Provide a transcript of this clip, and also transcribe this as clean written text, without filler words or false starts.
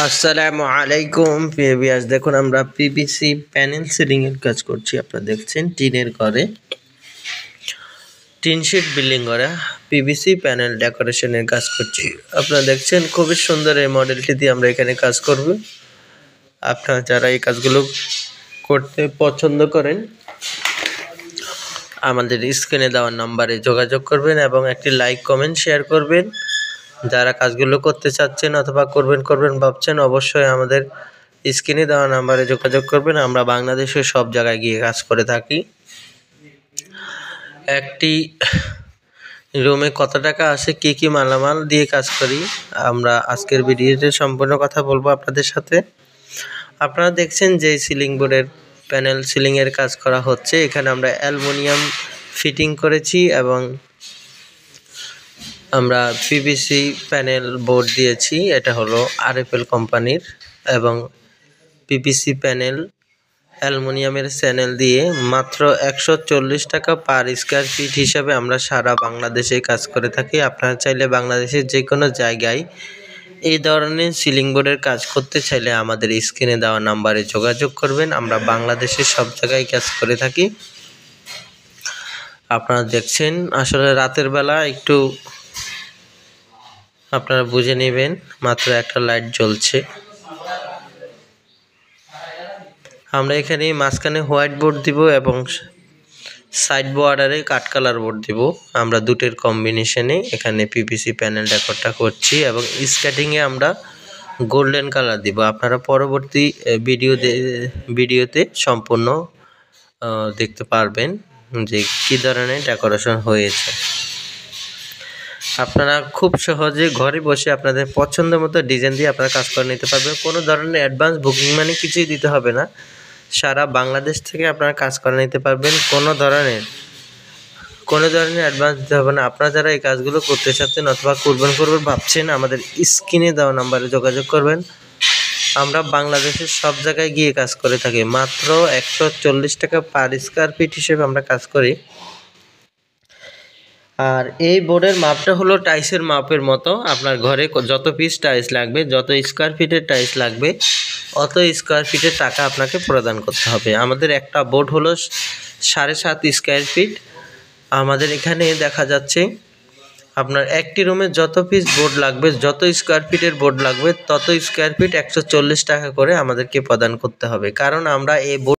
আসসালামু আলাইকুম ভিউয়ার্স, দেখুন আমরা পিভিসি প্যানেল সিলিং এর কাজ করছি। আপনারা দেখছেন টিনের ঘরে টিন শিট বিল্ডিং করা পিভিসি প্যানেল ডেকোরেশনের কাজ করছি। আপনারা দেখছেন খুবই সুন্দর এই মডেলটি দিয়ে আমরা এখানে কাজ করব। আপনারা যারা এই কাজগুলো করতে পছন্দ করেন আমাদের স্ক্রিনে দেওয়া নম্বরে যোগাযোগ করবেন এবং একটি লাইক কমেন্ট শেয়ার করবেন। যারা কাজগুলো করতে চাচ্ছেন অথবা করবেন ভাবছেন অবশ্যই আমাদের স্ক্রিনে দেওয়া নম্বরে যোগাযোগ করবেন। আমরা বাংলাদেশের সব জায়গায় গিয়ে কাজ করে থাকি। একটি রুমে কত টাকা আসে, কি মালামাল দিয়ে কাজ করি, আমরা আজকের ভিডিওতে সম্পূর্ণ কথা বলবো আপনাদের সাথে। আপনারা দেখছেন যে সিলিং বোর্ডের প্যানেল সিলিং এর কাজ করা হচ্ছে। এখানে আমরা অ্যালুমিনিয়াম ফিটিং করেছি এবং আমরা পিভিসি প্যানেল বোর্ড দিয়েছি। এটা হলো আরএফএল কোম্পানির এবং পিভিসি প্যানেল অ্যালুমিনিয়ামের চ্যানেল দিয়ে মাত্র 140 টাকা পার স্কয়ার ফিট হিসাবে আমরা সারা বাংলাদেশে কাজ করে থাকি। আপনারা চাইলে বাংলাদেশের যে কোনো জায়গায় এই ধরনের সিলিং বোর্ডের কাজ করতে চাইলে আমাদের স্ক্রিনে দেওয়া নাম্বারে যোগাযোগ করবেন। আমরা বাংলাদেশের সব জায়গায় কাজ করে থাকি। আপনারা দেখছেন আসলে রাতের বেলা একটু আপনারা বুঝে নেবেন, মাত্র একটা লাইট জ্বলছে। আমরা এখানে মাঝখানে হোয়াইট বোর্ড দিব এবং সাইড বর্ডারে কাট কালার বোর্ড দিব। আমরা দুটের কম্বিনেশনে এখানে পিভিসি প্যানেল ডেকোরটা করছি এবং স্কেটিংয়ে আমরা গোল্ডেন কালার দিব। আপনারা পরবর্তী ভিডিওতে সম্পূর্ণ দেখতে পারবেন যে কী ধরনের ডেকোরেশন হয়েছে। আপনারা খুব সহজে ঘরে বসে আপনাদের পছন্দ মতো ডিজাইন দিয়ে আপনারা কাজ করে নিতে পারবেন। কোনো ধরনের অ্যাডভান্স বুকিং মানে কিছুই দিতে হবে না। সারা বাংলাদেশ থেকে আপনারা কাজ করে নিতে পারবেন। কোনো ধরনের অ্যাডভান্স দিতে হবে না। আপনারা যারা এই কাজগুলো করতে চাচ্ছেন অথবা করবেন ভাবছেন আমাদের স্ক্রিনে দেওয়া নাম্বারে যোগাযোগ করবেন। আমরা বাংলাদেশের সব জায়গায় গিয়ে কাজ করে থাকি। মাত্র 140 টাকা পার স্কয়ার ফিট হিসেবে আমরা কাজ করি। আর এই বোর্ডের মাপটা হলো টাইলসের মাপের মতো। আপনার ঘরে যত পিস টাইলস লাগবে, যত স্কয়ার ফিটের টাইলস লাগবে, অত স্কয়ার ফিটের টাকা আপনাকে প্রদান করতে হবে। আমাদের একটা বোর্ড হলো 7.5 স্কয়ার ফিট। আমাদের এখানে দেখা যাচ্ছে আপনার একটি রুমে যত পিস বোর্ড লাগবে, যত স্কয়ার ফিটের বোর্ড লাগবে, তত স্কয়ার ফিট 140 টাকা করে আমাদেরকে প্রদান করতে হবে। কারণ আমরা এই বোর্ড